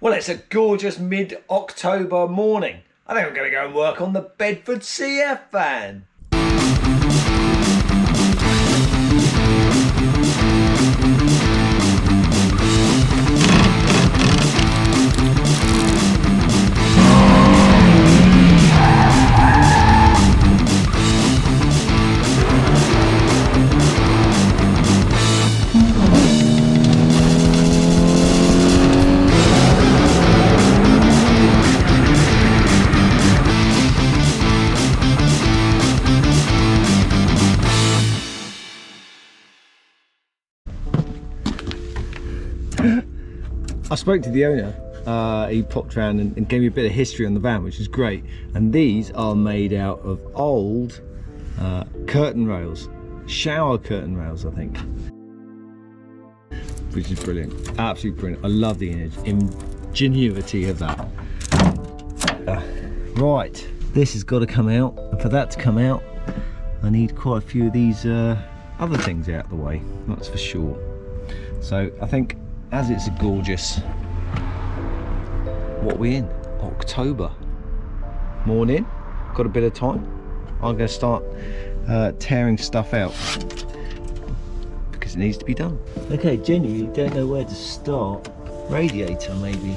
Well, it's a gorgeous mid-October morning. I think I'm going to go and work on the Bedford CF van. I spoke to the owner, he popped around and gave me a bit of history on the van, which is great. And these are made out of old curtain rails, shower curtain rails, I think. Which is brilliant, absolutely brilliant. I love the ingenuity of that. Right, this has got to come out, and for that to come out, I need quite a few of these other things out of the way, that's for sure. So I think, as it's a gorgeous, what are we in? October morning, got a bit of time. I'm going to start tearing stuff out because it needs to be done. Okay, genuinely don't know where to start. Radiator maybe.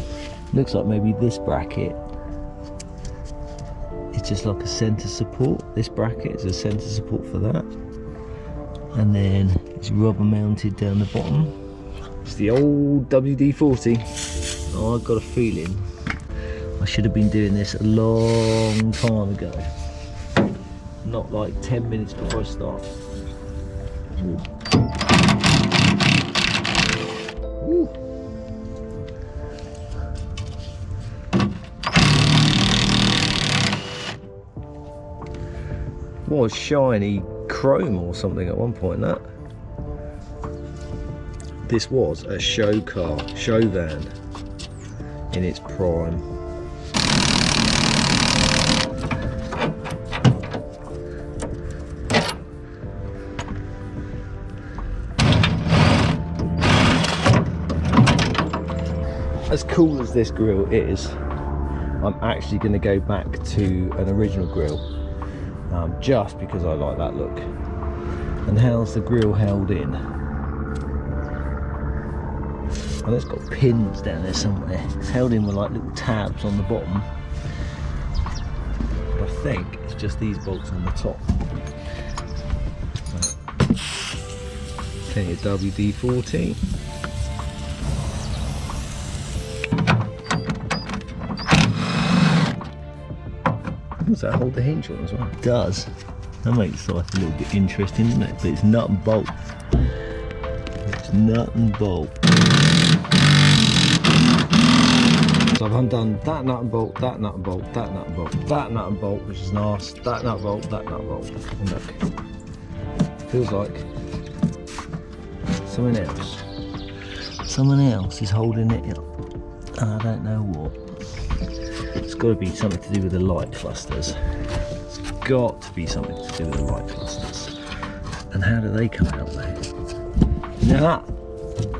Looks like maybe this bracket. It's just like a centre support. This bracket is a centre support for that. And then it's rubber mounted down the bottom. It's the old WD-40. Oh, I've got a feeling I should have been doing this a long time ago. Not like 10 minutes before I start. Ooh. Was shiny chrome or something at one point, that. This was a show car, show van in its prime. As cool as this grille is, I'm actually going to go back to an original grille, just because I like that look. And how's the grille held in? And it's got pins down there somewhere. It's held in with like little tabs on the bottom. But I think it's just these bolts on the top. Okay, a WD-40. Does that hold the hinge on as well? It does. That makes life a little bit interesting, doesn't it? But it's nut and bolt. It's nut and bolt. So I've undone that nut and bolt, that nut and bolt, that nut and bolt, that nut and bolt, which is nice, that nut bolt, that nut bolt. And look, feels like someone else is holding it up, and I don't know what. It's got to be something to do with the light clusters. It's got to be something to do with the light clusters. And how do they come out there? You know that?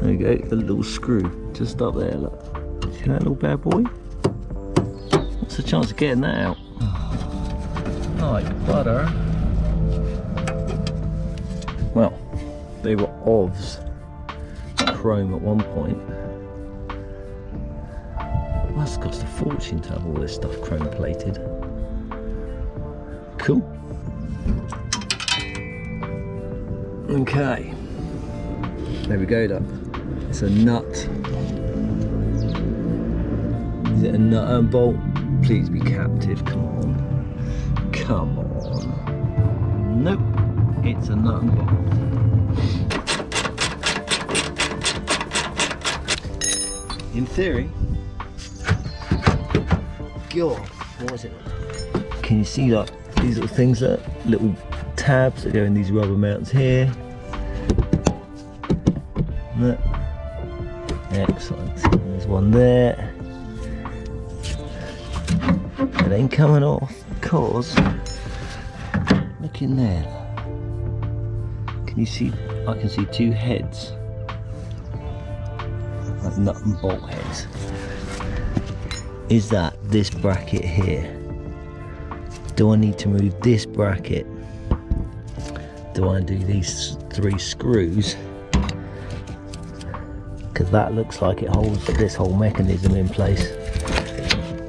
There you go, the little screw just up there, look. See that little bad boy? What's the chance of getting that out? Like butter. Well, they were OVs chrome at one point. Well, that's cost a fortune to have all this stuff chrome plated. Cool. Okay. There we go, look. It's a nut. Is it a nut and bolt? Please be captive, come on. Come on. Nope, it's a nut and bolt. In theory, God, what is it? Can you see like these little things that little tabs that go in these rubber mounts here? Look. Excellent. There's one there. It ain't coming off because look in there. Can you see? I can see two heads, like nut and bolt heads. is that this bracket here. Do I need to move this bracket? Do I do these 3 screws? Because that looks like it holds this whole mechanism in place.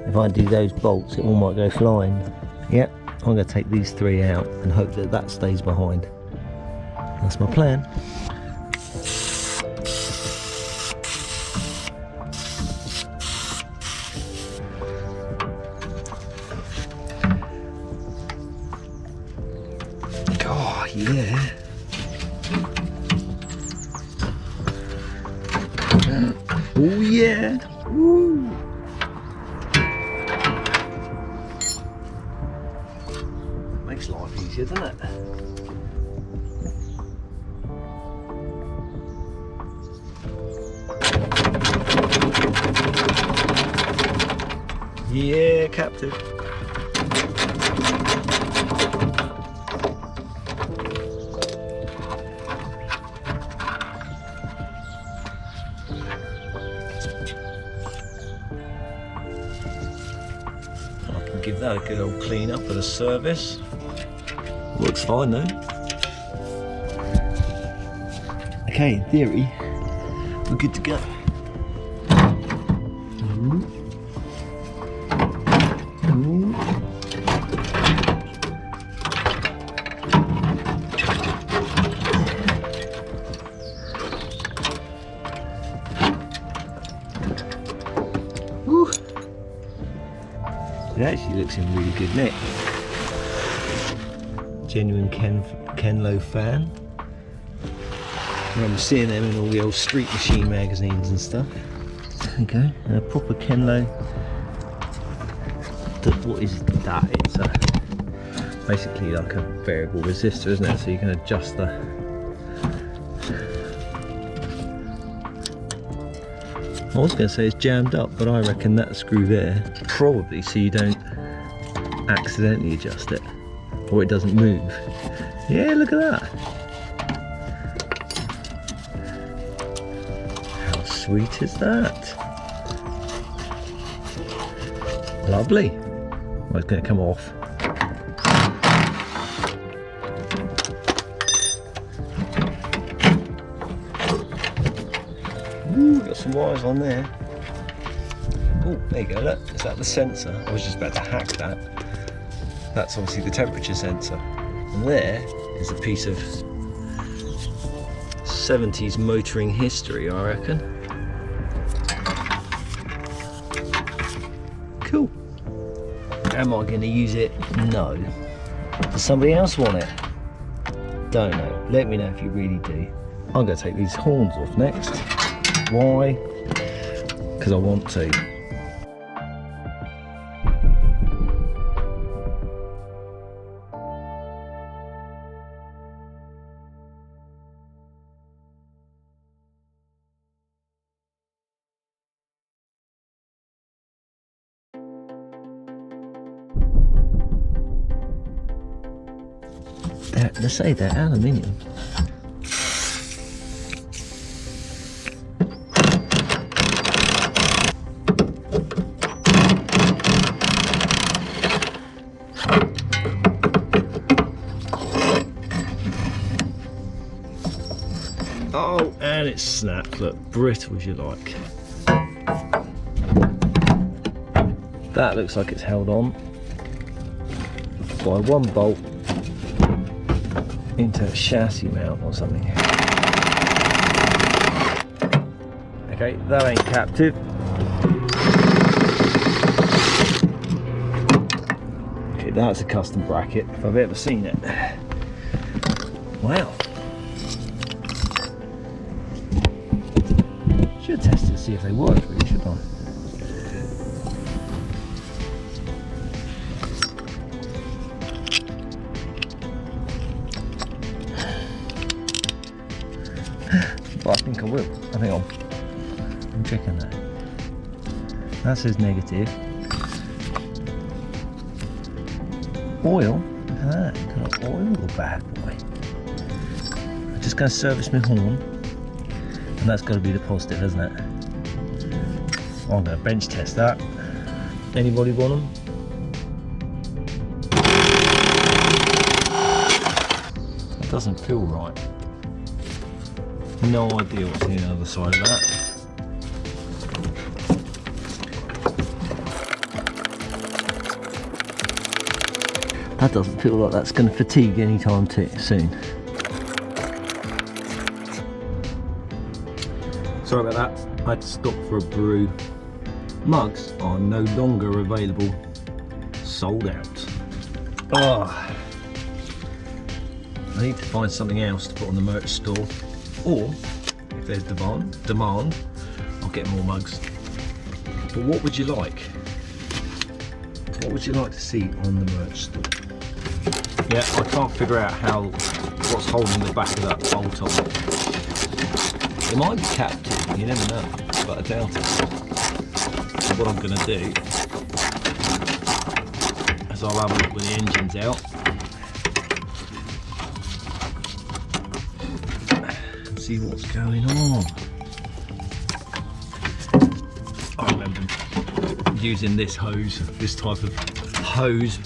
If I do those bolts, it all might go flying. Yep, I'm going to take these 3 out and hope that that stays behind. That's my plan. Oh yeah. Oh yeah. Woo. Makes life easier, doesn't it? Yeah, captive. Give that a good old clean up and a service. Works fine though. Okay, in theory, we're good to go. It actually looks in really good nick. Genuine Kenlowe fan. I remember seeing them in all the old Street Machine magazines and stuff. There we go, a proper Kenlowe. What is that? It's basically like a variable resistor, isn't it? So you can adjust the... I was going to say it's jammed up, but I reckon that screw there, probably so you don't accidentally adjust it, or it doesn't move. Yeah, look at that. How sweet is that? Lovely. Well, it's going to come off. Ooh, got some wires on there. Oh, there you go, look, is that the sensor? I was just about to hack that. That's obviously the temperature sensor. And there is a piece of 70s motoring history, I reckon. Cool. Am I going to use it? No. Does somebody else want it? Don't know. Let me know if you really do. I'm going to take these horns off next. Why? Because I want to. Let's say they're aluminium. Oh, and it's snapped. Look, brittle as you like. That looks like it's held on by one bolt into a chassis mount or something. Okay, that ain't captive. Okay, that's a custom bracket if I've ever seen it. Wow. Should test it to see if they work, really, shouldn't I? But I think I will. I think I'm checking that. That says negative. Oil. Look at that. Got an oil bad boy. I'm just going to service my horn, and that's got to be the positive, isn't it? I'm going to bench test that. Anybody want them? That doesn't feel right. No idea what's on the other side of that. That doesn't feel like that's going to fatigue anytime soon. Sorry about that, I had to stop for a brew. Mugs are no longer available, sold out. Oh, I need to find something else to put on the merch store, or if there's demand, I'll get more mugs. But what would you like? What would you like to see on the merch store? Yeah, I can't figure out what's holding the back of that bolt on. It might be captive, you never know, but I doubt it. So what I'm going to do is I'll have a look when the engine's out and see what's going on. I remember using this hose, this type of hose,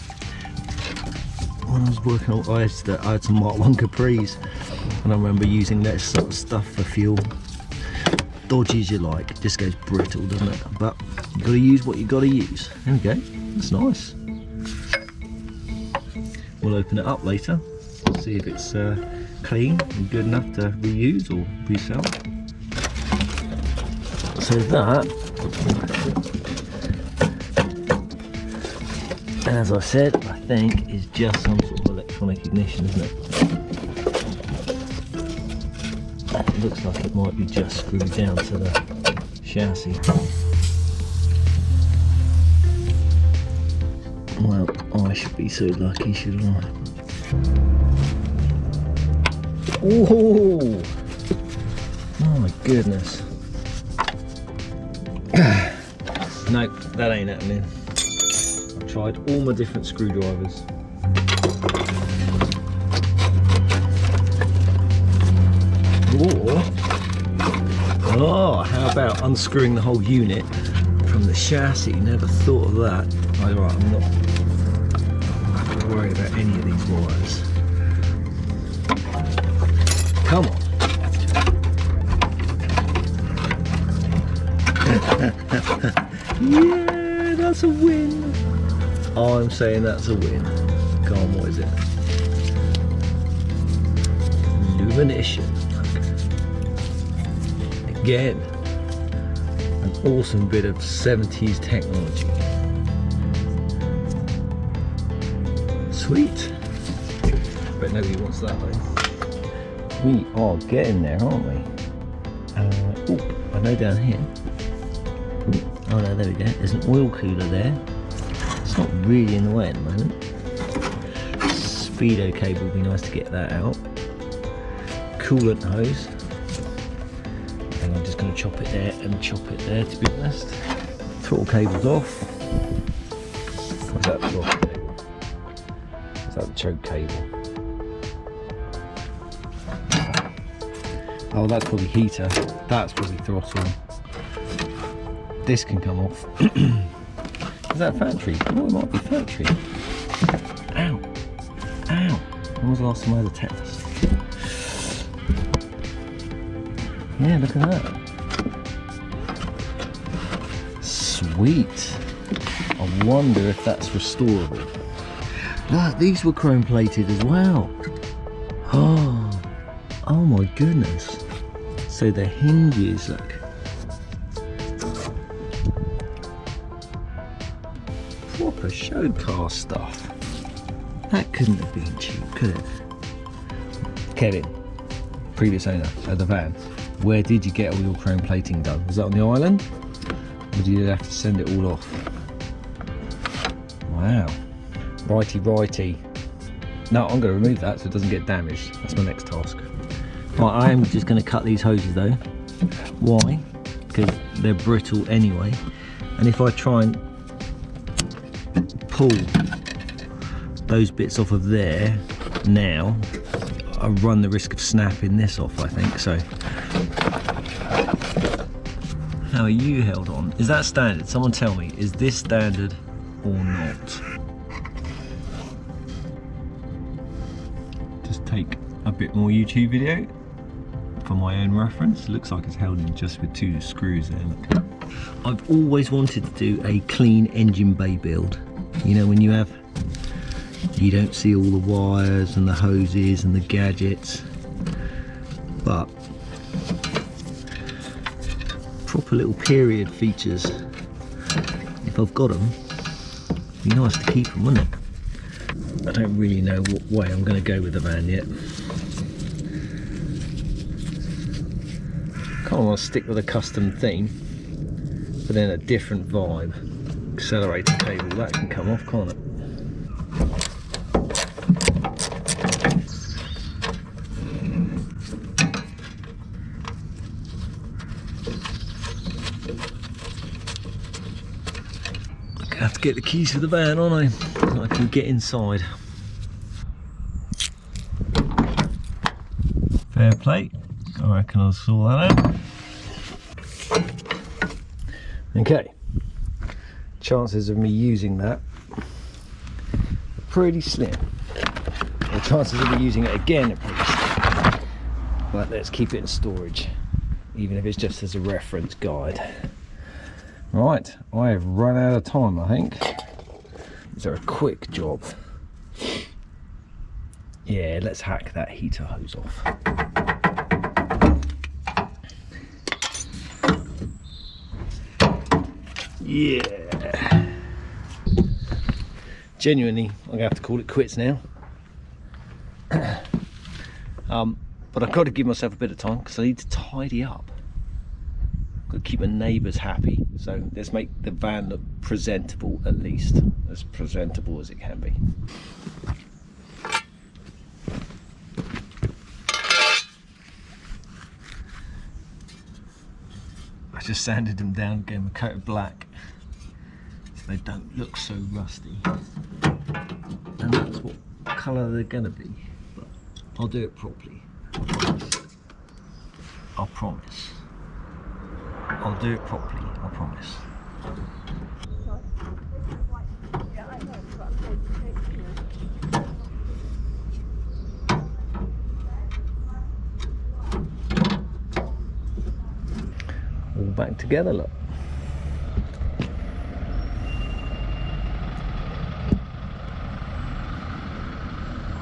when I was working on, I had some Mark 1 Capris, and I remember using that sort of stuff for fuel. Dodgy as you like, it just goes brittle, doesn't it? But you've got to use what you've got to use. There we go, that's nice. We'll open it up later, see if it's clean and good enough to reuse or resell. So that, as I said, I think is just some sort of electronic ignition, isn't it? It looks like it might be just screwed down to the chassis. Well, I should be so lucky, shouldn't I? Oh! Oh my goodness. Nope, that ain't happening. I've tried all my different screwdrivers. Oh, how about unscrewing the whole unit from the chassis? Never thought of that. Alright, I'm not going to worry about any of these wires. Come on. Yeah, that's a win. I'm saying that's a win. Come on, what is it? Illumination. Again, an awesome bit of 70s technology. Sweet. But nobody wants that though. We are getting there, aren't we? Oh, I know down here. Oh no, there we go. There's an oil cooler there. It's not really in the way at the moment. Speedo cable would be nice to get that out. Coolant hose. I'm just going to chop it there and chop it there, to be honest. Throttle cable's off. What's that throttle cable? Is that the choke cable? Oh, that's probably heater. That's probably throttle. This can come off. Is that factory? Oh, it might be factory. Ow. Ow. When was the last time I had a tetanus? Yeah, look at that. Sweet. I wonder if that's restorable. Look, these were chrome plated as well. Oh my goodness. So the hinges, look. Proper show car stuff. That couldn't have been cheap, could it? Kevin, previous owner of the van. Where did you get all your chrome plating done? Was that on the island? Or did you have to send it all off? Wow. Righty. No, I'm going to remove that so it doesn't get damaged. That's my next task. Right, I am just going to cut these hoses though. Why? Because they're brittle anyway. And if I try and pull those bits off of there now, I run the risk of snapping this off, I think. So How are you held on? Is that standard? Someone tell me, is this standard or not? Just take a bit more YouTube video for my own reference. Looks like it's held in just with 2 screws there, look. I've always wanted to do a clean engine bay build. You know, when you don't see all the wires and the hoses and the gadgets, but proper little period features, if I've got them, it'd be nice to keep them, wouldn't it? I don't really know what way I'm going to go with the van yet. Kind of want to stick with a custom theme, but then a different vibe. Accelerator cable, that can come off, can't it? I have to get the keys for the van, aren't I? So I can get inside. Fair play. I reckon I'll sort that out. Okay. Chances of me using that are pretty slim. The chances of me using it again are pretty slim. But let's keep it in storage, even if it's just as a reference guide. Right, I have run out of time, I think. Is there a quick job? Yeah, let's hack that heater hose off. Yeah. Genuinely, I'm gonna have to call it quits now. But I've got to give myself a bit of time because I need to tidy up. Got to keep my neighbours happy, so let's make the van look presentable, at least as presentable as it can be. I just sanded them down, gave them a coat of black so they don't look so rusty, and that's what colour they're going to be, but I'll do it properly, I promise. I'll do it properly, I promise. All back together, look.